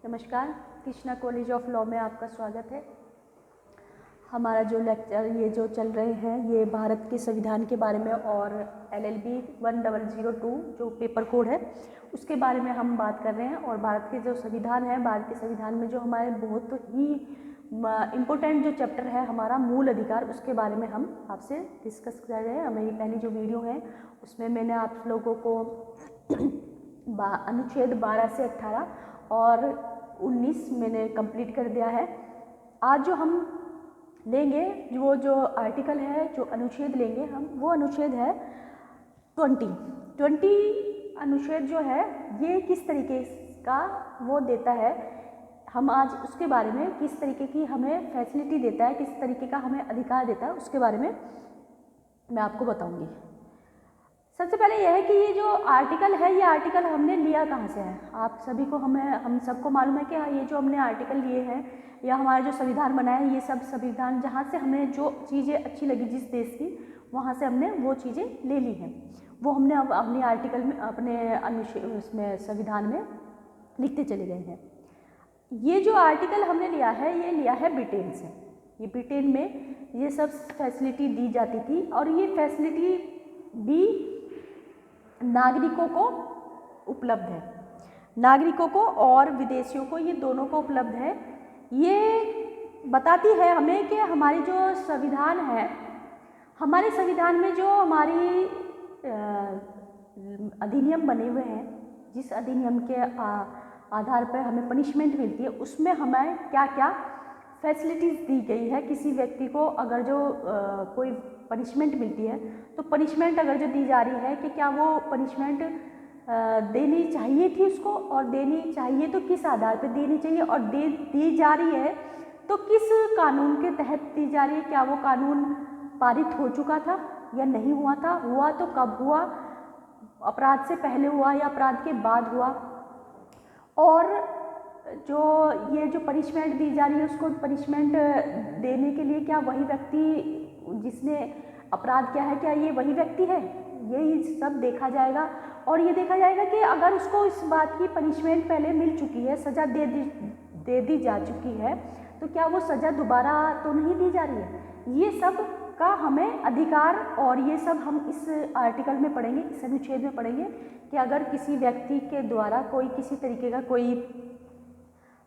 नमस्कार, Krishna college of law में आपका स्वागत है। हमारा जो लेक्चर ये जो चल रहे हैं ये भारत के संविधान के बारे में और LLB 1002 जो पेपर कोड है उसके बारे में हम बात कर रहे हैं। और भारत के जो संविधान है, भारत के संविधान में जो हमारे बहुत ही इम्पोर्टेंट जो चैप्टर है हमारा मूल अधिकार, उसके बारे में हम आपसे डिस्कस कर रहे हैं। मेरी पहली जो वीडियो है उसमें मैंने आप लोगों को अनुच्छेद 12 से 18 और 19 मैंने कंप्लीट कर दिया है। आज जो हम लेंगे वो जो आर्टिकल है, जो अनुच्छेद लेंगे हम, वो अनुच्छेद है 20 अनुच्छेद जो है ये किस तरीके का वो देता है। हम आज उसके बारे में किस तरीके की हमें फैसिलिटी देता है, किस तरीके का हमें अधिकार देता है, उसके बारे में मैं आपको बताऊंगी। सबसे पहले यह है कि ये जो आर्टिकल है, ये आर्टिकल हमने लिया कहाँ से है। आप सभी को हम सबको मालूम है कि ये जो हमने आर्टिकल लिए हैं या हमारा जो संविधान बना है, ये सब संविधान जहाँ से हमें जो चीज़ें अच्छी लगी जिस देश की, वहाँ से हमने वो चीज़ें ले ली हैं। वो हमने अब अपने आर्टिकल में, अपने उसमें संविधान में लिखते चले गए हैं। ये जो आर्टिकल हमने लिया है, ये लिया है ब्रिटेन से। ये ब्रिटेन में ये सब फैसिलिटी दी जाती थी और ये फैसिलिटी भी नागरिकों को उपलब्ध है, नागरिकों को और विदेशियों को, ये दोनों को उपलब्ध है। ये बताती है हमें कि हमारी जो संविधान है, हमारे संविधान में जो हमारी अधिनियम बने हुए हैं, जिस अधिनियम के आधार पर हमें पनिशमेंट मिलती है, उसमें हमें क्या क्या फैसिलिटीज़ दी गई है। किसी व्यक्ति को अगर जो कोई पनिशमेंट मिलती है, तो पनिशमेंट अगर जो दी जा रही है कि क्या वो पनिशमेंट देनी चाहिए थी उसको, और देनी चाहिए तो किस आधार पर देनी चाहिए, और दी जा रही है तो किस कानून के तहत दी जा रही है। क्या वो कानून पारित हो चुका था या नहीं हुआ था, हुआ तो कब हुआ, अपराध से पहले हुआ या अपराध के बाद हुआ, और जो ये जो पनिशमेंट दी जा रही है उसको पनिशमेंट देने के लिए क्या वही व्यक्ति जिसने अपराध किया है, क्या ये वही व्यक्ति है, यही सब देखा जाएगा। और ये देखा जाएगा कि अगर उसको इस बात की पनिशमेंट पहले मिल चुकी है, सज़ा दे दी जा चुकी है, तो क्या वो सज़ा दोबारा तो नहीं दी जा रही है। ये सब का हमें अधिकार, और ये सब हम इस आर्टिकल में पढ़ेंगे, इस अनुच्छेद में पढ़ेंगे कि अगर किसी व्यक्ति के द्वारा कोई किसी तरीके का कोई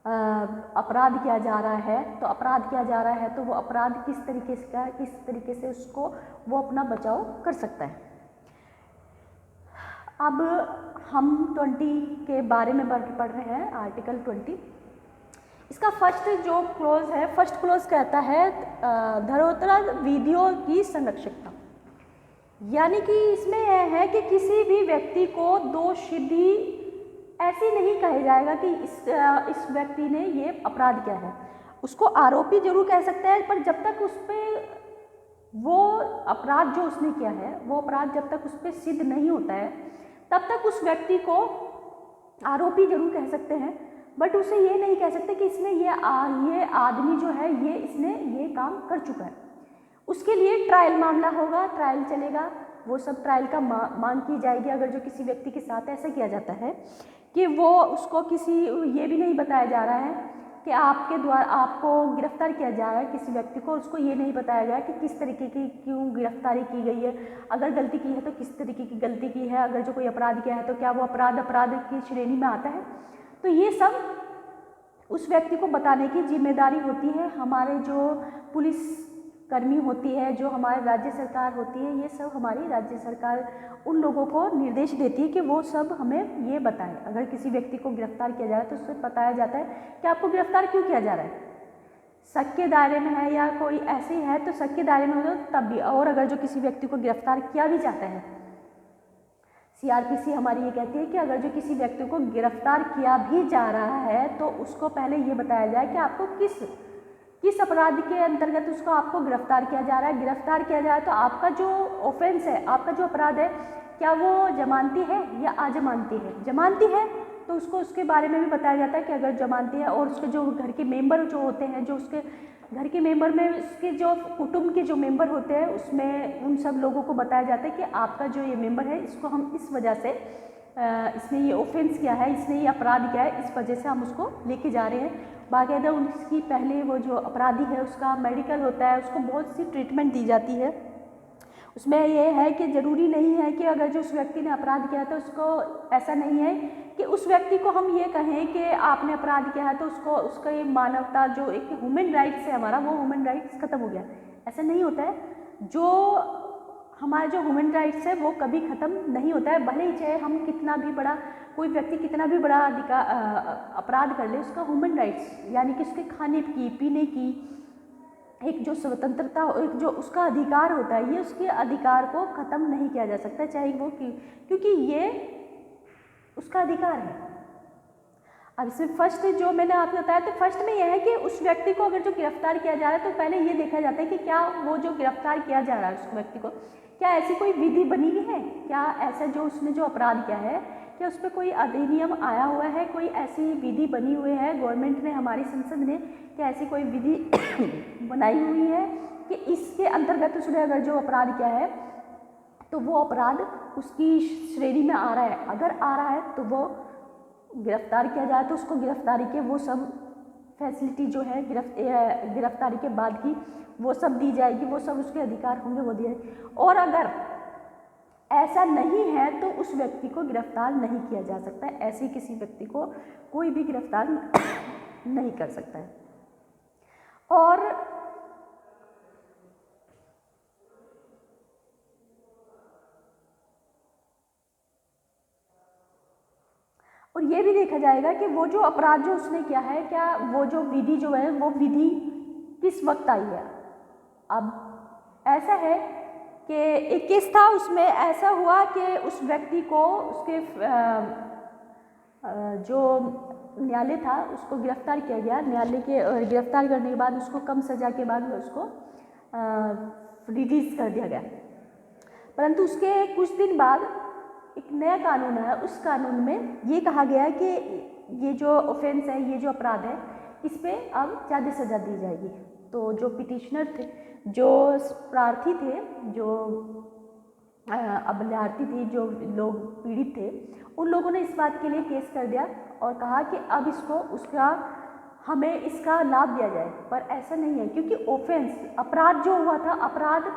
अपराध किया जा रहा है, तो अपराध किया जा रहा है तो वो अपराध किस तरीके से उसको वो अपना बचाव कर सकता है। अब हम 20 के बारे में पढ़ रहे हैं, आर्टिकल 20। इसका फर्स्ट जो क्लोज है, फर्स्ट क्लोज कहता है धरोहर विधियों की संरक्षकता, यानी कि इसमें यह है कि किसी भी व्यक्ति को दोषी ऐसे नहीं कहा जाएगा कि इस व्यक्ति ने ये अपराध किया है। उसको आरोपी जरूर कह सकते हैं, पर जब तक उस पर वो अपराध जो उसने किया है, वो अपराध जब तक उस पर सिद्ध नहीं होता है, तब तक उस व्यक्ति को आरोपी जरूर कह सकते हैं, बट उसे ये नहीं कह सकते कि इसने ये आदमी जो है इसने ये काम कर चुका है। उसके लिए ट्रायल मामला होगा, ट्रायल चलेगा, वो सब ट्रायल का मांग की जाएगी। अगर जो किसी व्यक्ति के साथ ऐसा किया जाता है कि वो उसको ये भी नहीं बताया जा रहा है कि आपके द्वारा आपको गिरफ्तार किया जा रहा है किसी व्यक्ति को, उसको ये नहीं बताया गया कि किस तरीके की क्यों गिरफ्तारी की गई है, अगर गलती की है तो किस तरीके की गलती की है, अगर जो कोई अपराध किया है तो क्या वो अपराध की श्रेणी में आता है। तो ये सब उस व्यक्ति को बताने की जिम्मेदारी होती है हमारे जो पुलिस कर्मी होती है, जो हमारे राज्य सरकार होती है। ये सब हमारी राज्य सरकार उन लोगों को निर्देश देती है कि वो सब हमें ये बताएं। अगर किसी व्यक्ति को गिरफ्तार किया जा रहा है तो उससे बताया जाता है कि आपको गिरफ्तार क्यों किया जा रहा है, शक के दायरे में है या कोई ऐसे है तो शक के दायरे में हो तब भी। और अगर जो किसी व्यक्ति को गिरफ्तार किया भी जाता है, CRPC हमारी ये कहती है कि अगर जो किसी व्यक्ति को गिरफ्तार किया भी जा रहा है तो उसको पहले ये बताया जाए कि आपको किस अपराध के अंतर्गत उसको आपको गिरफ्तार किया जा रहा है। गिरफ्तार किया जा रहा है तो आपका जो ऑफेंस है, आपका जो अपराध है, क्या वो जमानती है या अजमानती है। जमानती है तो उसको उसके बारे में भी बताया जाता है कि अगर जमानती है, और उसके जो घर के मेंबर जो होते हैं, जो उसके घर के मेंबर में उसके जो कुटुंब के जो मेंबर होते हैं, उसमें उन सब लोगों को बताया जाता है कि आपका जो ये मेंबर है इसको हम इस वजह से इसने ये ऑफेंस किया है, इसने ये अपराध किया है, इस वजह से हम उसको लेके जा रहे हैं। बाकायदा उसकी पहले वो जो अपराधी है उसका मेडिकल होता है, उसको बहुत सी ट्रीटमेंट दी जाती है। उसमें ये है कि ज़रूरी नहीं है कि अगर जो उस व्यक्ति ने अपराध किया तो उसको, ऐसा नहीं है कि उस व्यक्ति को हम ये कहें कि आपने अपराध किया है तो उसको, उसका ये मानवता जो एक ह्यूमन राइट्स है हमारा, वो ह्यूमन राइट्स ख़त्म हो गया, ऐसा नहीं होता है। जो हमारे जो ह्यूमन राइट्स है वो कभी ख़त्म नहीं होता है, भले ही चाहे हम कितना भी बड़ा, कोई व्यक्ति कितना भी बड़ा अपराध कर ले, उसका ह्यूमन राइट्स यानी कि उसके खाने की, पीने की एक जो स्वतंत्रता, एक जो उसका अधिकार होता है, ये उसके अधिकार को ख़त्म नहीं किया जा सकता, चाहे वो क्योंकि ये उसका अधिकार है। अब इसमें फर्स्ट जो मैंने आपको बताया, तो फर्स्ट में यह है कि उस व्यक्ति को अगर जो गिरफ्तार किया जा रहा है तो पहले ये देखा जाता है कि क्या वो जो गिरफ्तार किया जा रहा है उस व्यक्ति को, क्या ऐसी कोई विधि बनी हुई है, क्या ऐसा जो उसने जो अपराध किया है, क्या उस पर कोई अधिनियम आया हुआ है, कोई ऐसी विधि बनी हुई है, गवर्नमेंट ने, हमारी संसद ने क्या ऐसी कोई विधि बनाई हुई है कि इसके अंतर्गत उसने अगर जो अपराध किया है तो वो अपराध उसकी श्रेणी में आ रहा है। अगर आ रहा है तो वो गिरफ्तार किया जाए तो उसको गिरफ्तारी के वो सब फैसिलिटी जो है गिरफ्तारी के बाद की वो सब दी जाएगी, वो सब उसके अधिकार होंगे वो दिए। और अगर ऐसा नहीं है तो उस व्यक्ति को गिरफ्तार नहीं किया जा सकता है, ऐसे किसी व्यक्ति को कोई भी गिरफ्तार नहीं कर सकता है। और ये भी देखा जाएगा कि वो जो अपराध जो उसने किया है, क्या वो जो विधि जो है वो विधि किस वक्त आई है। अब ऐसा है कि एक केस था, उसमें ऐसा हुआ कि उस व्यक्ति को उसके जो न्यायालय था उसको गिरफ्तार किया गया। न्यायालय के गिरफ्तार करने के बाद उसको कम सज़ा के बाद उसको रिलीज़ कर दिया गया। परंतु उसके कुछ दिन बाद एक नया कानून है, उस कानून में ये कहा गया कि ये जो ऑफेंस है, ये जो अपराध है, इस पे अब ज़्यादा सज़ा दी जाएगी। तो जो पिटिशनर थे, जो प्रार्थी थे, जो अभ्यर्थी थी, जो लोग पीड़ित थे, उन लोगों ने इस बात के लिए केस कर दिया और कहा कि अब इसको उसका हमें इसका लाभ दिया जाए। पर ऐसा नहीं है, क्योंकि ऑफेंस, अपराध जो हुआ था, अपराध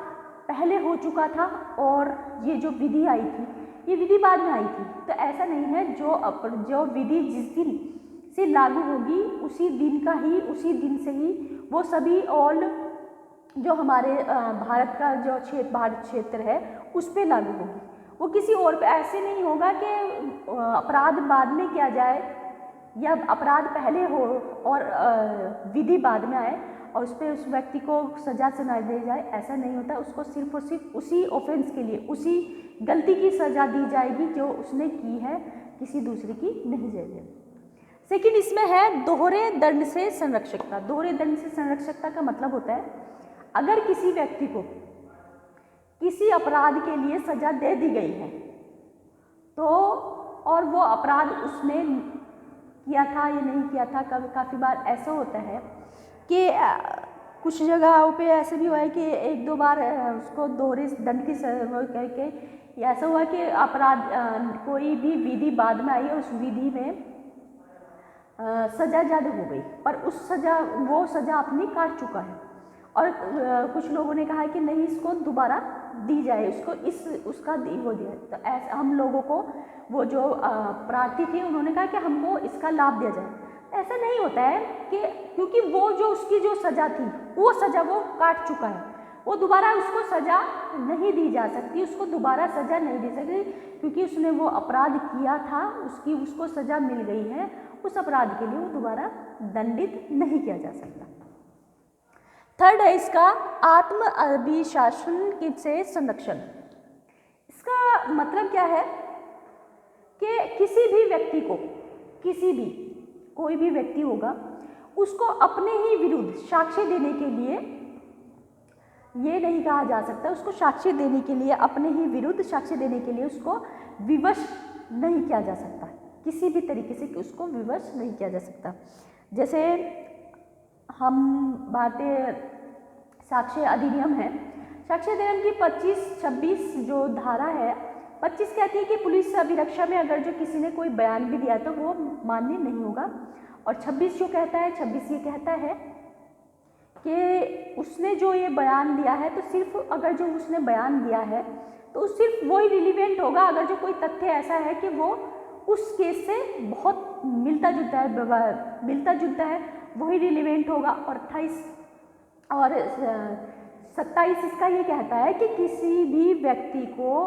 पहले हो चुका था और ये जो विधि आई थी, ये विधि बाद में आई थी। तो ऐसा नहीं है, जो विधि जिस दिन से लागू होगी उसी दिन का ही, उसी दिन से ही वो सभी ऑल जो हमारे भारत का जो भारत क्षेत्र है उस पे लागू होगी। वो किसी और पे ऐसे नहीं होगा कि अपराध बाद में किया जाए या अपराध पहले हो और विधि बाद में आए और उस पर उस व्यक्ति को सज़ा सुनाई दी जाए, ऐसा नहीं होता। उसको सिर्फ और सिर्फ उसी ऑफेंस के लिए, उसी गलती की सज़ा दी जाएगी जो उसने की है, किसी दूसरे की नहीं जाएगी। सेकंड इसमें है दोहरे दंड से संरक्षकता। दोहरे दंड से संरक्षकता का मतलब होता है, अगर किसी व्यक्ति को किसी अपराध के लिए सज़ा दे दी गई है तो, और वो अपराध उसने किया था या नहीं किया था, काफ़ी बार ऐसा होता है कि कुछ जगहों पे ऐसे भी हुआ है कि एक दो बार उसको दोहरे दंड की करके ऐसा हुआ कि अपराध कोई भी विधि बाद में आई और उस विधि में सज़ा ज़्यादा हो गई, पर वो सज़ा अपनी काट चुका है और कुछ लोगों ने कहा कि नहीं, इसको दोबारा दी जाए, उसको उसका हो दिया। तो ऐसा हम लोगों को, वो जो प्रार्थी थे उन्होंने कहा कि हमको इसका लाभ दिया जाए। ऐसा नहीं होता है कि क्योंकि वो जो उसकी जो सज़ा थी, वो सज़ा वो काट चुका है, वो दोबारा उसको सज़ा नहीं दी जा सकती, उसको दोबारा सज़ा नहीं दी सकती, क्योंकि उसने वो अपराध किया था, उसको सज़ा मिल गई है, उस अपराध के लिए वो दोबारा दंडित नहीं किया जा सकता। थर्ड है इसका आत्म अभिशासन से संरक्षण। इसका मतलब क्या है कि किसी भी व्यक्ति को, कोई भी व्यक्ति होगा, उसको अपने ही विरुद्ध साक्ष्य देने के लिए, ये नहीं कहा जा सकता, उसको साक्ष्य देने के लिए, अपने ही विरुद्ध साक्ष्य देने के लिए उसको विवश नहीं किया जा सकता, किसी भी तरीके से उसको विवश नहीं किया जा सकता। जैसे हम भारतीय साक्ष्य अधिनियम है, साक्ष्य अधिनियम की 25-26 जो धारा है 25 कहती है कि पुलिस अभिरक्षा में अगर जो किसी ने कोई बयान भी दिया तो वो मान्य नहीं होगा। और 26 जो कहता है, 26 ये कहता है कि उसने जो ये बयान दिया है तो सिर्फ अगर जो उसने बयान दिया है तो सिर्फ वही रिलीवेंट होगा अगर जो कोई तथ्य ऐसा है कि वो उस केस से बहुत मिलता जुलता है वही रिलीवेंट होगा। और 28 और 27 इसका ये कहता है कि किसी भी व्यक्ति को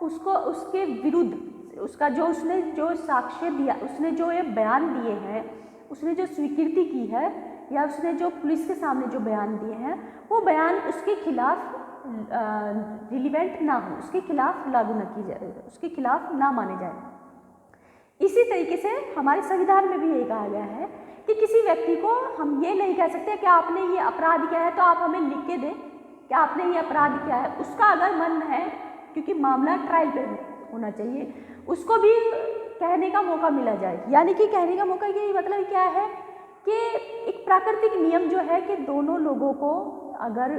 उसको उसके विरुद्ध उसका जो उसने जो साक्ष्य दिया, उसने जो ये बयान दिए हैं, उसने जो स्वीकृति की है या उसने जो पुलिस के सामने जो बयान दिए हैं वो बयान उसके खिलाफ रिलीवेंट ना हो, उसके खिलाफ लागू न की जाए, उसके खिलाफ ना माने जाए। इसी तरीके से हमारे संविधान में भी यही कहा गया है कि किसी व्यक्ति को हम ये नहीं कह सकते कि आपने ये अपराध किया है तो आप हमें लिख के दें कि आपने ये अपराध किया है। उसका अगर मन है, क्योंकि मामला ट्रायल पे होना चाहिए, उसको भी कहने का मौका मिला जाए। यानी कि कहने का मौका ये मतलब क्या है कि एक प्राकृतिक नियम जो है कि दोनों लोगों को अगर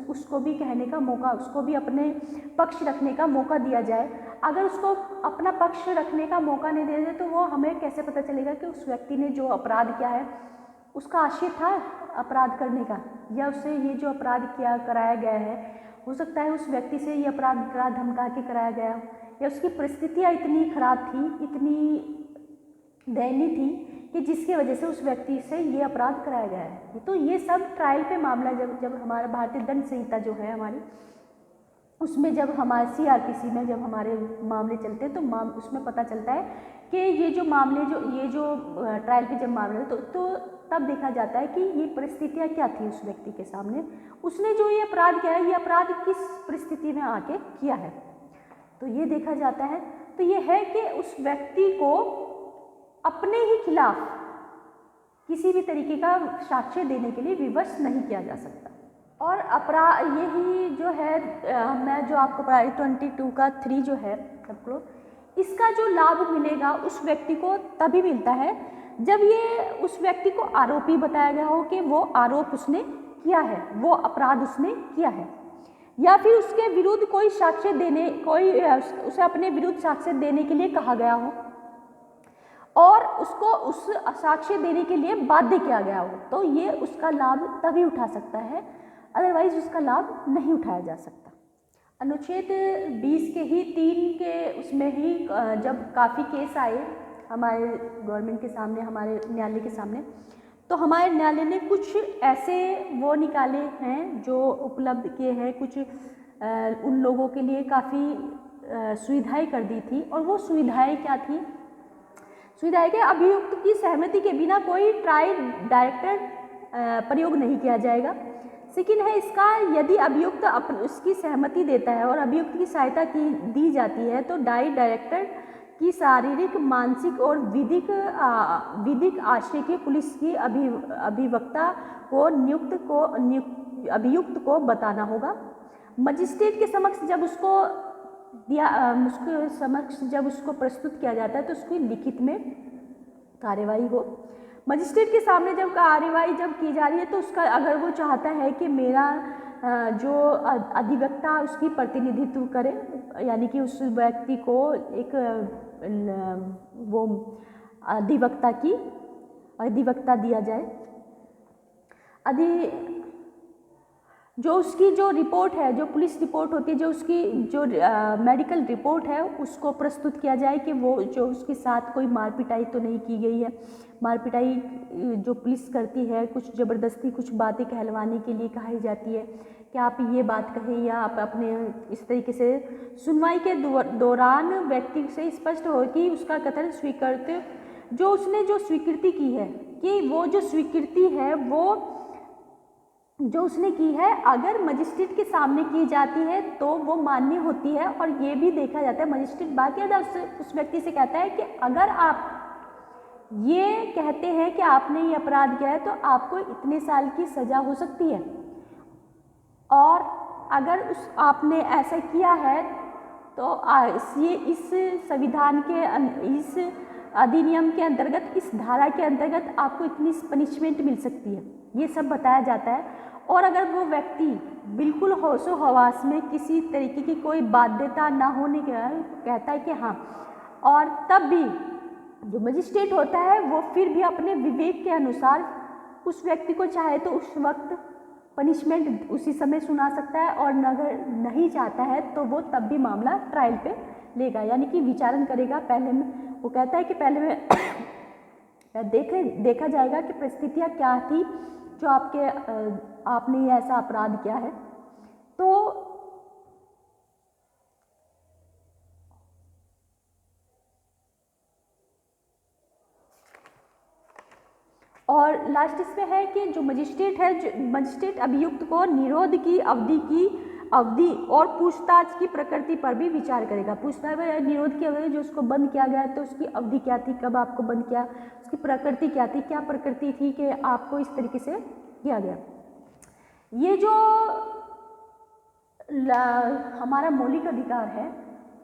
उसको भी कहने का मौका, उसको भी अपने पक्ष रखने का मौका दिया जाए। अगर उसको अपना पक्ष रखने का मौका नहीं दिया जाए तो वो हमें कैसे पता चलेगा कि उस व्यक्ति ने जो अपराध किया है उसका आशय था अपराध करने का, या उससे ये जो अपराध कराया गया है हो सकता है उस व्यक्ति से ये अपराध डरा धमका के कराया गया हो, या उसकी परिस्थितियाँ इतनी खराब थी, इतनी दयनीय थी कि जिसकी वजह से उस व्यक्ति से ये अपराध कराया गया है। तो ये सब ट्रायल पे मामला जब हमारा भारतीय दंड संहिता जो है हमारी, उसमें जब हमारे CRPC में जब हमारे मामले चलते हैं तो उसमें पता चलता है कि ये जो मामले जो ट्रायल पे जब मामले तो तब देखा जाता है कि ये परिस्थितियाँ क्या थी उस व्यक्ति के सामने, उसने जो ये अपराध किया है ये अपराध किस परिस्थिति में आके किया है, तो ये देखा जाता है। तो ये है कि उस व्यक्ति को अपने ही खिलाफ किसी भी तरीके का साक्ष्य देने के लिए विवश नहीं किया जा सकता। और अपराध यही जो है मैं जो आपको पढ़ा रही 22 का 3 जो है सबको, इसका जो लाभ मिलेगा उस व्यक्ति को तभी मिलता है जब ये उस व्यक्ति को आरोपी बताया गया हो कि वो आरोप उसने किया है, वो अपराध उसने किया है, या फिर उसके विरुद्ध कोई साक्ष्य देने उसे अपने विरुद्ध साक्ष्य देने के लिए कहा गया हो और उसको उस साक्ष्य देने के लिए बाध्य किया गया हो, तो ये उसका लाभ तभी उठा सकता है, अदरवाइज उसका लाभ नहीं उठाया जा सकता। अनुच्छेद 20 के ही 3 के उसमें ही जब काफ़ी केस आए हमारे गवर्नमेंट के सामने, हमारे न्यायालय के सामने, तो हमारे न्यायालय ने कुछ ऐसे वो निकाले हैं जो उपलब्ध किए हैं, कुछ उन लोगों के लिए काफ़ी सुविधाएं कर दी थी। और वो सुविधाएं क्या थी? सुविधाएं के अभियुक्त की सहमति के बिना कोई ट्रायल डायरेक्टर प्रयोग नहीं किया जाएगा। सेकंड है इसका, यदि अभियुक्त उसकी सहमति देता है और अभियुक्त की सहायता दी जाती है तो डायरेक्टर की शारीरिक, मानसिक और विधिक आश्रय की पुलिस की अभिवक्ता को अभियुक्त को बताना होगा। मजिस्ट्रेट के समक्ष जब उसको प्रस्तुत किया जाता है तो उसकी लिखित में कार्यवाही हो। मजिस्ट्रेट के सामने जब कार्यवाही की जा रही है तो उसका अगर वो चाहता है कि मेरा जो अधिवक्ता उसकी प्रतिनिधित्व करे, यानी कि उस व्यक्ति को एक वो अधिवक्ता दिया जाए, जो उसकी जो रिपोर्ट है, जो पुलिस रिपोर्ट होती है, जो उसकी जो मेडिकल रिपोर्ट है उसको प्रस्तुत किया जाए कि वो जो उसके साथ कोई मार पिटाई तो नहीं की गई है। मार पिटाई जो पुलिस करती है, कुछ ज़बरदस्ती कुछ बातें कहलवाने के लिए कही जाती है कि आप ये बात कहें या आप अपने इस तरीके से सुनवाई के दौरान व्यक्ति से स्पष्ट हो कि उसका कथन स्वीकृत जो उसने जो स्वीकृति की है कि वो जो स्वीकृति है वो जो उसने की है अगर मजिस्ट्रेट के सामने की जाती है तो वो मान्य होती है। और ये भी देखा जाता है, मजिस्ट्रेट बाकायदा उस व्यक्ति से कहता है कि अगर आप ये कहते हैं कि आपने ये अपराध किया है तो आपको इतने साल की सज़ा हो सकती है, और अगर आपने ऐसा किया है तो इस संविधान के इस अधिनियम के अंतर्गत, इस धारा के अंतर्गत आपको इतनी पनिशमेंट मिल सकती है। ये सब बताया जाता है। और अगर वो व्यक्ति बिल्कुल होशो हवास में किसी तरीके की कोई बाध्यता ना होने के कारण कहता है कि हाँ, और तब भी जो मजिस्ट्रेट होता है वो फिर भी अपने विवेक के अनुसार उस व्यक्ति को चाहे तो उस वक्त पनिशमेंट उसी समय सुना सकता है, और अगर नहीं चाहता है तो वो तब भी मामला ट्रायल पे लेगा, यानी कि विचारण करेगा। पहले में वो कहता है कि पहले में देखा जाएगा कि परिस्थितियाँ क्या थी जो आपने ये ऐसा अपराध किया है। तो और लास्ट इसमें है कि जो मजिस्ट्रेट है, जो मजिस्ट्रेट अभियुक्त को निरोध की अवधि और पूछताछ की प्रकृति पर भी विचार करेगा। पूछताछ में निरोध की अवधि जो उसको बंद किया गया है तो उसकी अवधि क्या थी, कब आपको बंद किया, उसकी प्रकृति क्या थी, क्या प्रकृति थी कि आपको इस तरीके से किया गया। ये जो हमारा मौलिक अधिकार है,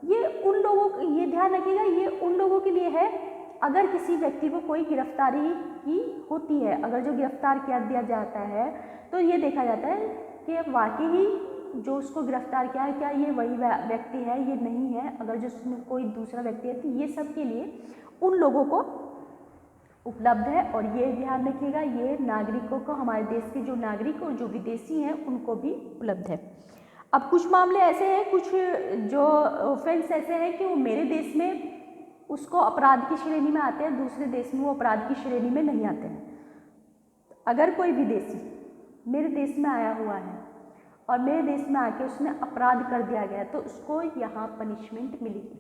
ये उन लोगों, ये ध्यान रखिएगा, ये उन लोगों के लिए है अगर किसी व्यक्ति को कोई गिरफ्तारी की होती है, अगर जो गिरफ्तार किया दिया जाता है तो ये देखा जाता है कि वाकई ही जो उसको गिरफ्तार किया है क्या ये वही व्यक्ति है, ये नहीं है, अगर जो उसमें कोई दूसरा व्यक्ति है, तो ये सब के लिए उन लोगों को उपलब्ध है। और ये ध्यान रखिएगा, ये नागरिकों को, हमारे देश के जो नागरिक और जो विदेशी हैं उनको भी उपलब्ध है। अब कुछ मामले ऐसे हैं, कुछ जो ऑफेंस ऐसे हैं कि वो मेरे देश में उसको अपराध की श्रेणी में आते हैं, दूसरे देश में वो अपराध की श्रेणी में नहीं आते हैं। अगर कोई विदेशी मेरे देश में आया हुआ है और मेरे देश में आके उसने अपराध कर दिया गया तो उसको यहाँ पनिशमेंट मिलेगी।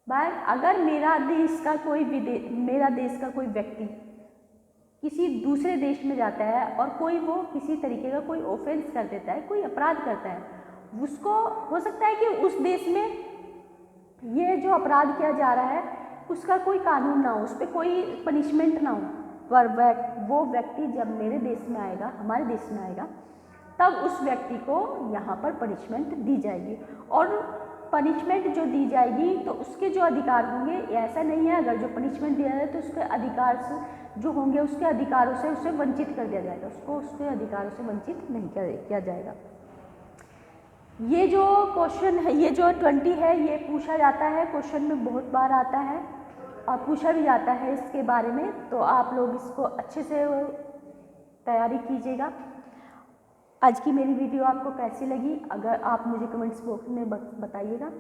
बट अगर मेरा देश का कोई व्यक्ति किसी दूसरे देश में जाता है और कोई वो किसी तरीके का कोई ऑफेंस कर देता है, कोई अपराध करता है, उसको हो सकता है कि उस देश में ये जो अपराध किया जा रहा है उसका कोई कानून ना हो, उस पर कोई पनिशमेंट ना हो, पर वो व्यक्ति जब मेरे देश में आएगा, हमारे देश में आएगा, तब उस व्यक्ति को यहाँ पर पनिशमेंट दी जाएगी। और पनिशमेंट जो दी जाएगी तो उसके जो अधिकार होंगे, ऐसा नहीं है अगर जो पनिशमेंट दिया जाए तो उसके अधिकार से जो होंगे, उसके अधिकारों से उसे वंचित कर दिया जाएगा, उसको उसके अधिकारों से वंचित नहीं किया जाएगा। ये जो क्वेश्चन है, ये जो 20 है, ये पूछा जाता है, क्वेश्चन में बहुत बार आता है और पूछा भी जाता है इसके बारे में, तो आप लोग इसको अच्छे से तैयारी कीजिएगा। आज की मेरी वीडियो आपको कैसी लगी, अगर आप मुझे कमेंट्स बॉक्स में बताइएगा।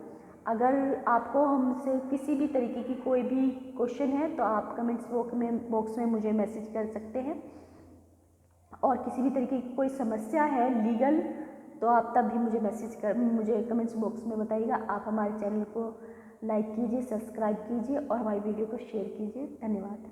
अगर आपको हमसे किसी भी तरीके की कोई भी क्वेश्चन है तो आप कमेंट्स बॉक्स में मुझे मैसेज कर सकते हैं, और किसी भी तरीके की कोई समस्या है लीगल तो आप तब भी मुझे कमेंट्स बॉक्स में बताइएगा। आप हमारे चैनल को लाइक कीजिए, सब्सक्राइब कीजिए और हमारी वीडियो को शेयर कीजिए। धन्यवाद।